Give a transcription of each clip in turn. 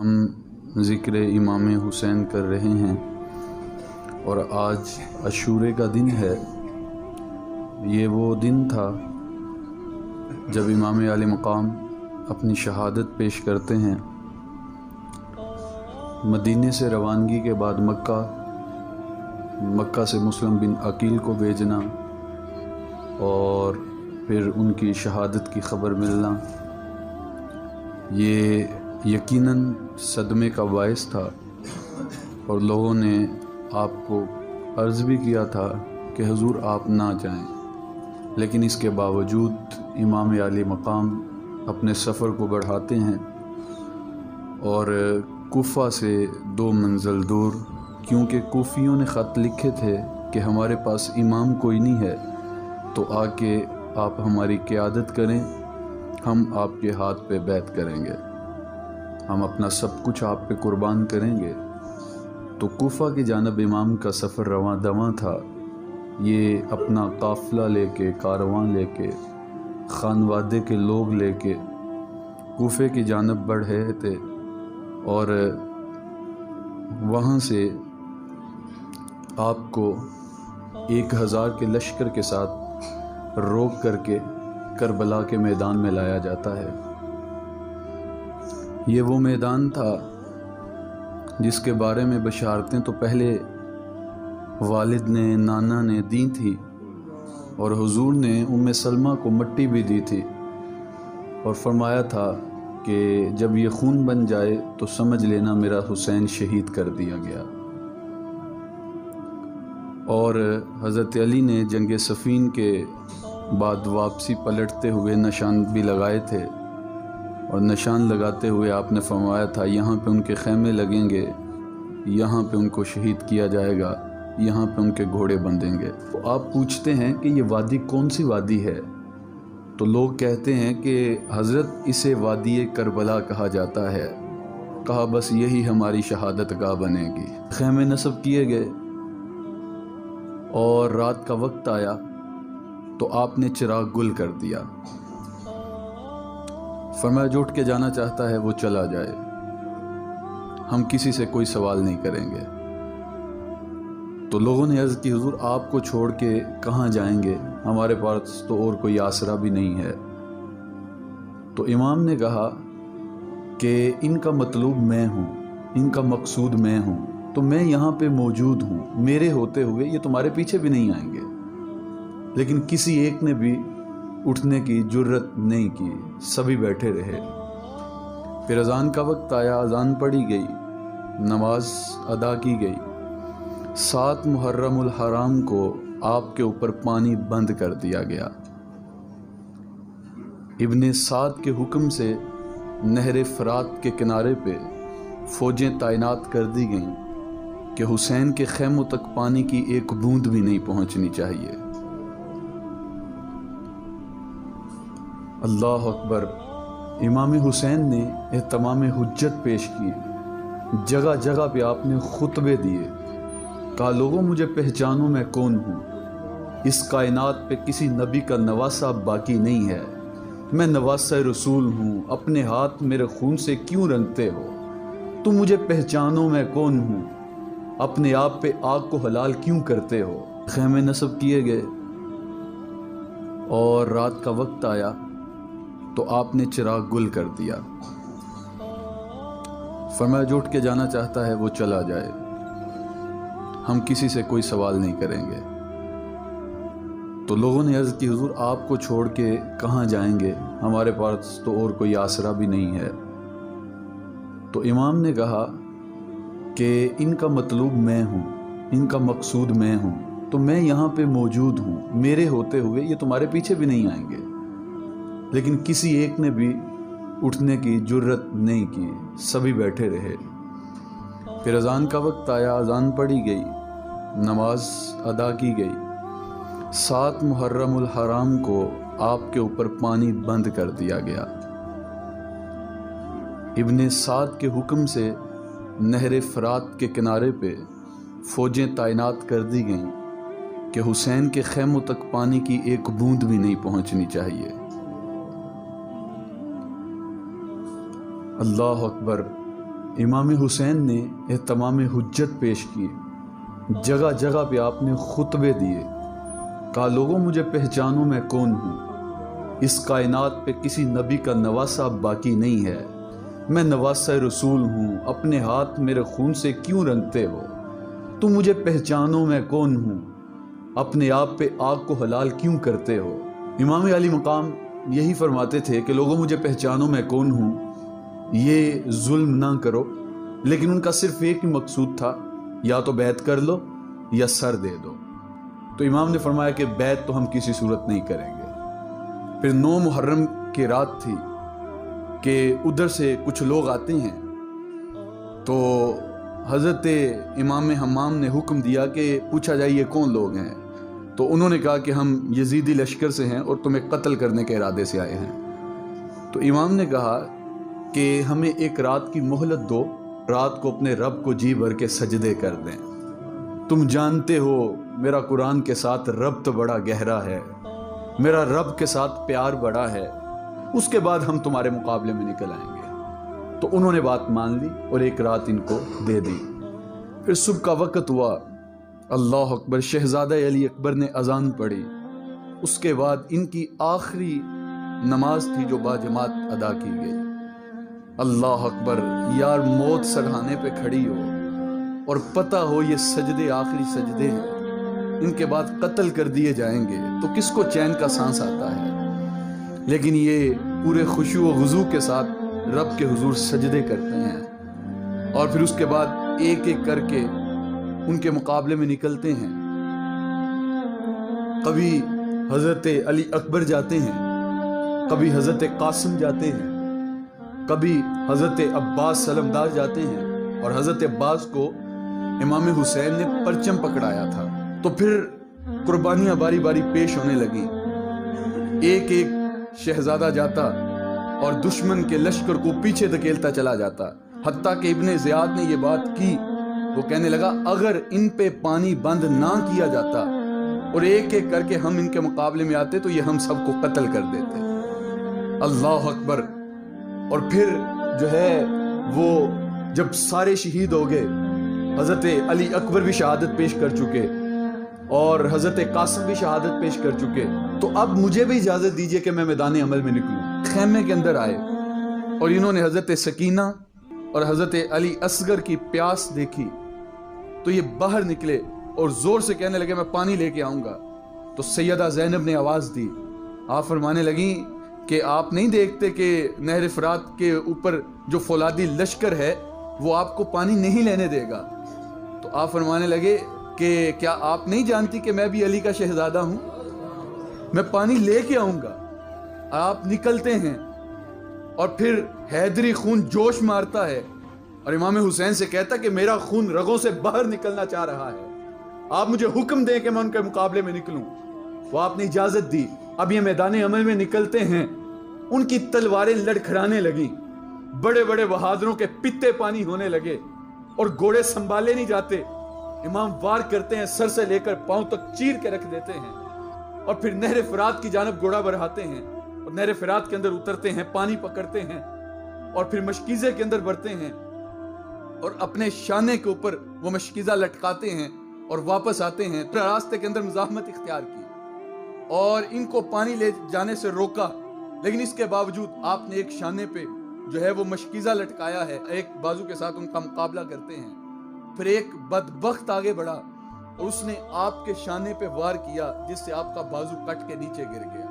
ہم ذکر امام حسین کر رہے ہیں اور آج عاشورے کا دن ہے۔ یہ وہ دن تھا جب امام علی مقام اپنی شہادت پیش کرتے ہیں۔ مدینے سے روانگی کے بعد مکہ سے مسلم بن عقیل کو بھیجنا اور پھر ان کی شہادت کی خبر ملنا، یہ یقیناً صدمے کا باعث تھا، اور لوگوں نے آپ کو عرض بھی کیا تھا کہ حضور آپ نہ جائیں، لیکن اس کے باوجود امام علی مقام اپنے سفر کو بڑھاتے ہیں اور کوفہ سے 2 منزل دور، کیونکہ کوفیوں نے خط لکھے تھے کہ ہمارے پاس امام کوئی نہیں ہے تو آ کے آپ ہماری قیادت کریں، ہم آپ کے ہاتھ پہ بیعت کریں گے، ہم اپنا سب کچھ آپ پہ قربان کریں گے۔ تو کوفہ کی جانب امام کا سفر رواں دواں تھا۔ یہ اپنا قافلہ لے کے، کارواں لے کے، خانوادے کے لوگ لے کے کوفے کی جانب بڑھ رہے تھے، اور وہاں سے آپ کو 1000 کے لشکر کے ساتھ روک کر کے کربلا کے میدان میں لایا جاتا ہے۔ یہ وہ میدان تھا جس کے بارے میں بشارتیں تو پہلے والد نے، نانا نے دی تھی، اور حضور نے سلمہ کو مٹی بھی دی تھی اور فرمایا تھا کہ جب یہ خون بن جائے تو سمجھ لینا میرا حسین شہید کر دیا گیا۔ اور حضرت علی نے جنگ صفین کے بعد واپسی پلٹتے ہوئے نشان بھی لگائے تھے، اور نشان لگاتے ہوئے آپ نے فرمایا تھا یہاں پہ ان کے خیمے لگیں گے، یہاں پہ ان کو شہید کیا جائے گا، یہاں پہ ان کے گھوڑے بندھیں گے۔ تو آپ پوچھتے ہیں کہ یہ وادی کون سی وادی ہے؟ تو لوگ کہتے ہیں کہ حضرت اسے وادی کربلا کہا جاتا ہے۔ کہا بس یہی ہماری شہادت گاہ بنے گی۔ خیمے نصب کیے گئے اور رات کا وقت آیا تو آپ نے چراغ گل کر دیا۔ فرمایا جو اٹھ کے جانا چاہتا ہے وہ چلا جائے، ہم کسی سے کوئی سوال نہیں کریں گے۔ تو لوگوں نے عرض کی حضور آپ کو چھوڑ کے کہاں جائیں گے، ہمارے پاس تو اور کوئی آسرا بھی نہیں ہے۔ تو امام نے کہا کہ ان کا مطلوب میں ہوں، ان کا مقصود میں ہوں، تو میں یہاں پہ موجود ہوں، میرے ہوتے ہوئے یہ تمہارے پیچھے بھی نہیں آئیں گے۔ لیکن کسی ایک نے بھی اٹھنے کی جرت نہیں کی، سبھی بیٹھے رہے۔ پھر اذان کا وقت آیا، اذان پڑھی گئی، نماز ادا کی گئی۔ 7 محرم الحرام کو آپ کے اوپر پانی بند کر دیا گیا۔ ابن سعد کے حکم سے نہر فرات کے کنارے پہ فوجیں تعینات کر دی گئیں کہ حسین کے خیموں تک پانی کی ایک بوند بھی نہیں پہنچنی چاہیے۔ اللہ اکبر۔ امام حسین نے اہتمام حجت پیش کی، جگہ جگہ پہ آپ نے خطبے دیے، کہا لوگوں مجھے پہچانو میں کون ہوں، اس کائنات پہ کسی نبی کا نواسہ باقی نہیں ہے، میں نواسہ رسول ہوں، اپنے ہاتھ میرے خون سے کیوں رنگتے ہو، تم مجھے پہچانو میں کون ہوں، اپنے آپ پہ آگ کو حلال کیوں کرتے ہو۔ خیمے نصب کیے گئے اور رات کا وقت آیا تو آپ نے چراغ گل کر دیا۔ فرمایا جو اٹھ کے جانا چاہتا ہے وہ چلا جائے، ہم کسی سے کوئی سوال نہیں کریں گے۔ تو لوگوں نے عرض کی حضور آپ کو چھوڑ کے کہاں جائیں گے، ہمارے پاس تو اور کوئی آسرا بھی نہیں ہے۔ تو امام نے کہا کہ ان کا مطلوب میں ہوں، ان کا مقصود میں ہوں، تو میں یہاں پہ موجود ہوں، میرے ہوتے ہوئے یہ تمہارے پیچھے بھی نہیں آئیں گے۔ لیکن کسی ایک نے بھی اٹھنے کی جرت نہیں کی، سبھی بیٹھے رہے۔ پھر اذان کا وقت آیا، اذان پڑھی گئی، نماز ادا کی گئی۔ 7 محرم الحرام کو آپ کے اوپر پانی بند کر دیا گیا۔ ابن سعد کے حکم سے نہر فرات کے کنارے پہ فوجیں تعینات کر دی گئیں کہ حسین کے خیموں تک پانی کی ایک بوند بھی نہیں پہنچنی چاہیے۔ اللہ اکبر۔ امام حسین نے اہتمام حجت پیش کی، جگہ جگہ پہ آپ نے خطبے دیے، کہا لوگوں مجھے پہچانو میں کون ہوں، اس کائنات پہ کسی نبی کا نواسہ باقی نہیں ہے، میں نواسہ رسول ہوں، اپنے ہاتھ میرے خون سے کیوں رنگتے ہو، تم مجھے پہچانو میں کون ہوں، اپنے آپ پہ آگ کو حلال کیوں کرتے ہو۔ امام علی مقام یہی فرماتے تھے کہ لوگوں مجھے پہچانو میں کون ہوں، یہ ظلم نہ کرو، لیکن ان کا صرف ایک ہی مقصود تھا، یا تو بیعت کر لو یا سر دے دو۔ تو امام نے فرمایا کہ بیعت تو ہم کسی صورت نہیں کریں گے۔ پھر 9 محرم کی رات تھی کہ ادھر سے کچھ لوگ آتے ہیں، تو حضرت امام حمام نے حکم دیا کہ پوچھا جائے یہ کون لوگ ہیں، تو انہوں نے کہا کہ ہم یزیدی لشکر سے ہیں اور تمہیں قتل کرنے کے ارادے سے آئے ہیں۔ تو امام نے کہا کہ ہمیں ایک رات کی مہلت دو، رات کو اپنے رب کو جی بھر کے سجدے کر دیں، تم جانتے ہو میرا قرآن کے ساتھ ربط بڑا گہرا ہے، میرا رب کے ساتھ پیار بڑا ہے، اس کے بعد ہم تمہارے مقابلے میں نکل آئیں گے۔ تو انہوں نے بات مان لی اور ایک رات ان کو دے دی۔ پھر صبح کا وقت ہوا، اللہ اکبر، شہزادہ علی اکبر نے اذان پڑھی، اس کے بعد ان کی آخری نماز تھی جو باجماعت ادا کی گئی۔ اللہ اکبر، یار موت سرہانے پہ کھڑی ہو اور پتہ ہو یہ سجدے آخری سجدے ہیں، ان کے بعد قتل کر دیے جائیں گے، تو کس کو چین کا سانس آتا ہے؟ لیکن یہ پورے خشوع و خضوع کے ساتھ رب کے حضور سجدے کرتے ہیں، اور پھر اس کے بعد ایک ایک کر کے ان کے مقابلے میں نکلتے ہیں۔ کبھی حضرت علی اکبر جاتے ہیں، کبھی حضرت قاسم جاتے ہیں، کبھی حضرت عباس سلمدار جاتے ہیں، اور حضرت عباس کو امام حسین نے پرچم پکڑایا تھا۔ تو پھر قربانیاں باری باری پیش ہونے لگی، ایک ایک شہزادہ جاتا اور دشمن کے لشکر کو پیچھے دھکیلتا چلا جاتا، حتیٰ کہ ابن زیاد نے یہ بات کی، وہ کہنے لگا اگر ان پہ پانی بند نہ کیا جاتا اور ایک ایک کر کے ہم ان کے مقابلے میں آتے تو یہ ہم سب کو قتل کر دیتے۔ اللہ اکبر۔ اور پھر جو ہے وہ جب سارے شہید ہو گئے، حضرت علی اکبر بھی شہادت پیش کر چکے اور حضرت قاسم بھی شہادت پیش کر چکے، تو اب مجھے بھی اجازت دیجئے کہ میں میدان عمل میں نکلوں۔ خیمے کے اندر آئے اور انہوں نے حضرت سکینہ اور حضرت علی اصغر کی پیاس دیکھی، تو یہ باہر نکلے اور زور سے کہنے لگے میں پانی لے کے آؤں گا۔ تو سیدہ زینب نے آواز دی، آپ فرمانے لگیں کہ آپ نہیں دیکھتے کہ نہر فرات کے اوپر جو فولادی لشکر ہے وہ آپ کو پانی نہیں لینے دے گا؟ تو آپ فرمانے لگے کہ کیا آپ نہیں جانتی کہ میں بھی علی کا شہزادہ ہوں، میں پانی لے کے آؤں گا۔ آپ نکلتے ہیں اور پھر حیدری خون جوش مارتا ہے اور امام حسین سے کہتا کہ میرا خون رگوں سے باہر نکلنا چاہ رہا ہے، آپ مجھے حکم دیں کہ میں ان کے مقابلے میں نکلوں۔ وہ آپ نے اجازت دی۔ اب یہ میدان عمل میں نکلتے ہیں، ان کی تلواریں لڑکھڑانے لگیں، بڑے بڑے بہادروں کے پتے پانی ہونے لگے اور گھوڑے سنبھالے نہیں جاتے، امام وار کرتے ہیں، سر سے لے کر پاؤں تک چیر کے رکھ دیتے ہیں، اور پھر نہر فرات کی جانب گھوڑا بڑھاتے ہیں اور نہر فرات کے اندر اترتے ہیں، پانی پکڑتے ہیں اور پھر مشکیزے کے اندر بڑھتے ہیں اور اپنے شانے کے اوپر وہ مشکیزہ لٹکاتے ہیں اور واپس آتے ہیں۔ راستے کے اندر مزاحمت اختیار کی اور ان کو پانی لے جانے سے روکا، لیکن اس کے باوجود آپ نے ایک شانے پہ جو ہے وہ مشکیزہ لٹکایا ہے، ایک بازو کے ساتھ ان کا مقابلہ کرتے ہیں۔ پھر ایک بدبخت آگے بڑھا اور اس نے آپ کے شانے پہ وار کیا جس سے آپ کا بازو کٹ کے نیچے گر گیا۔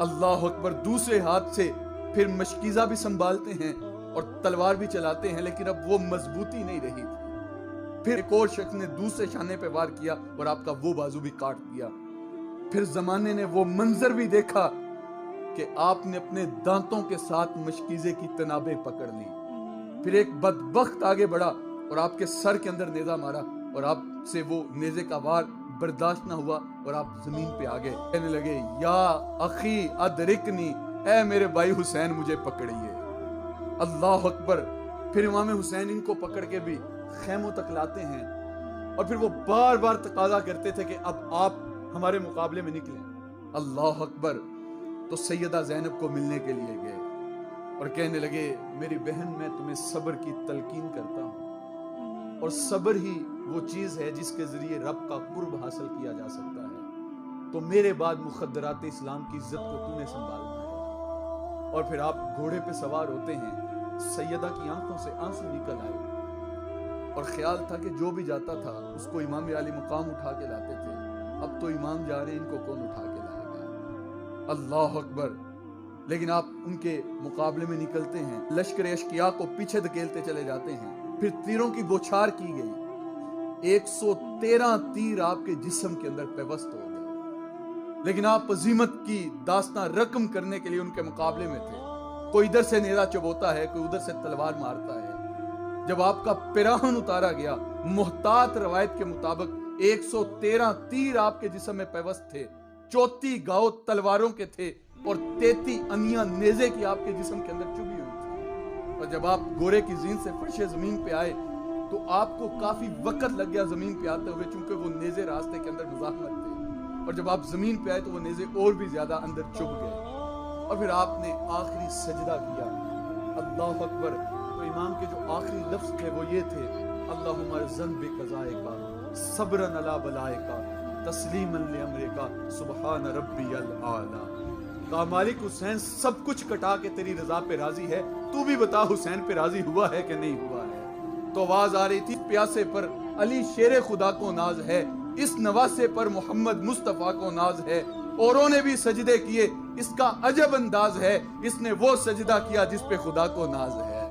اللہ اکبر۔ دوسرے ہاتھ سے پھر مشکیزہ بھی سنبھالتے ہیں اور تلوار بھی چلاتے ہیں، لیکن اب وہ مضبوطی نہیں رہی تھی۔ پھر ایک اور شخص نے دوسرے شانے پہ وار کیا اور آپ کا وہ بازو بھی کاٹ دیا۔ پھر زمانے نے وہ منظر بھی دیکھا کہ آپ نے اپنے دانتوں کے ساتھ مشکیزے کی تنابیں پکڑ لی۔ پھر ایک بدبخت آگے بڑھا اور آپ کے سر کے اندر نیزہ مارا اور آپ سے وہ نیزے کا وار برداشت نہ ہوا اور آپ زمین پہ آ گئے، کہنے لگے یا اخی ادرکنی، اے میرے بھائی حسین مجھے پکڑیے۔ اللہ اکبر۔ پھر امام حسین ان کو پکڑ کے بھی خیموں تک لاتے ہیں اور پھر وہ بار بار تقاضا کرتے تھے کہ اب آپ ہمارے مقابلے میں نکلیں۔ اللہ اکبر۔ تو سیدہ زینب کو ملنے کے لیے گئے اور کہنے لگے میری بہن میں تمہیں صبر کی تلقین کرتا ہوں، اور صبر ہی وہ چیز ہے جس کے ذریعے رب کا قرب حاصل کیا جا سکتا ہے، تو میرے بعد مخدرات اسلام کی عزت کو تو نے سنبھالنا ہے۔ اور پھر آپ گھوڑے پہ سوار ہوتے ہیں، سیدہ کی آنکھوں سے آنسو نکل آئے، اور خیال تھا کہ جو بھی جاتا تھا اس کو امام علی مقام اٹھا کے لاتے تھے، اب تو امام جا رہے ہیں، ان کو کون اٹھا کے لائے گا؟ اللہ اکبر! لیکن آپ ان کے مقابلے میں نکلتے ہیں، لشکر اشقیاء کو پیچھے دھکیلتے چلے جاتے ہیں، پھر تیروں کی بوچھار کی گئی، 113 تیر آپ کے جسم کے اندر پیوست ہو گئے، لیکن آپ عظیمت کی داستان رقم کرنے کے لیے ان کے مقابلے میں تھے۔ کوئی ادھر سے نیزہ چبوتا ہے، کوئی ادھر سے تلوار مارتا ہے۔ جب آپ کا پیراہن اتارا گیا، محتاط روایت کے مطابق 113 تیر آپ کے جسم میں پیوست تھے، 34 گاؤ تلواروں کے تھے، اور 33 انیاں نیزے کی آپ کے جسم کے اندر چبھی ہوئی تھی۔ اور جب آپ گھوڑے کی زین سے فرش زمین پہ آئے تو آپ کو کافی وقت لگ گیا زمین پہ آتے ہوئے، چونکہ وہ نیزے راستے کے اندر مزاحمت تھے، اور جب آپ زمین پہ آئے تو وہ نیزے اور بھی زیادہ اندر چبھ گئے، اور پھر آپ نے آخری سجدہ کیا، اللہ اکبر۔ تو امام کے جو آخری لفظ تھے وہ یہ تھے، اللہم ارزن بقضائے کا صبرن علی بلائے کا تسلیما لامرے کا سبحان ربی الاعلی۔ کہا مالک حسین سب کچھ کٹا کے تیری رضا پہ راضی ہے، تو بھی بتا حسین پہ راضی ہوا ہے کہ نہیں ہوا ہے؟ تو آواز آ رہی تھی، پیاسے پر علی شیر خدا کو ناز ہے، اس نواسے پر محمد مصطفیٰ کو ناز ہے، اوروں نے بھی سجدے کیے، اس کا عجب انداز ہے، اس نے وہ سجدہ کیا جس پہ خدا کو ناز ہے۔